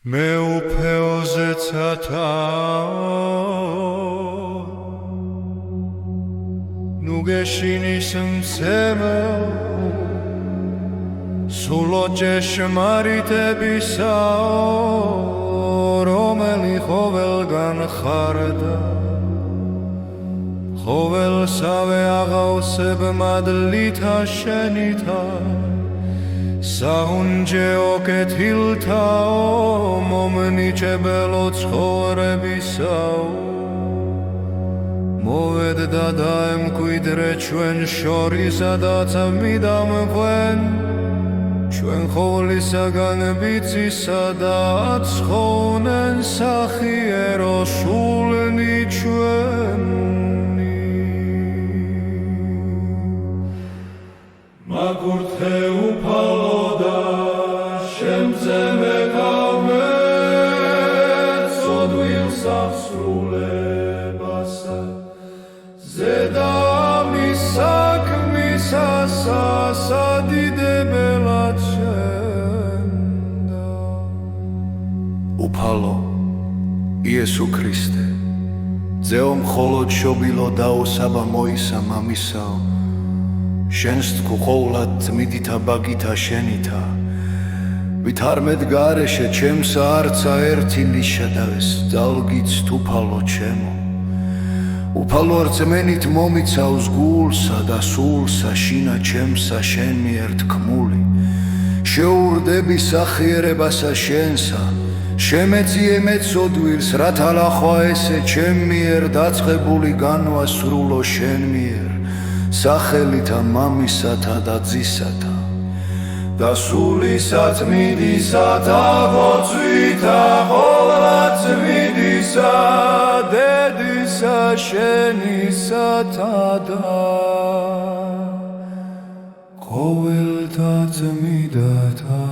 მე უფეოზეცათაო ნუ გეშინის მცემეო სულო ჭეშმარიტებისაო რომელი ხოველგან ხარდა ხოველსავე აღავსებ მადლითა შენითა საუნჯეო კეთილთაო მომნიჭებელო ცხოვრებისაო მოვედ და დაემკვიდრე ჩვენ შორისადაც მიდამყვენ ჩვენ ხოვლისაგან ბიცისა და აცხოვნენ სახიერო სულნი ჩვენი მაგურթե უფალო და შემზე მეკავე ცოდვილ სასრულებასა ზედა მის საქმისა სასადიდებელად შენდა უფალო იესო ქრისტე ძეო მხოლოდ შობილო დაოსაბა მოისა მამისაო შენს თქო ხოვლად ძმიდითა ბაგითა შენითა ვითარმედ გარეშე ჩემსა არცა ერთი ნიშა დავეს ძალგიც უფალო ჩემო უფალო რწმენით მომიცავს გულსა და სულსა შინა ჩემსა შენ მიერ თქმული შეურდები სახიერებასა შენსა შემეძიე მეცოდვილს რათა ლახვა ესე ჩემ მიერ დაწყებული განვასრულო შენ მიერ სახელითა მამისათა და ძისათა და სულისა წმინდისათა მოწვითა ყოვლად წმინდისა დედისა შენისათა და ყოველთა წმინდათა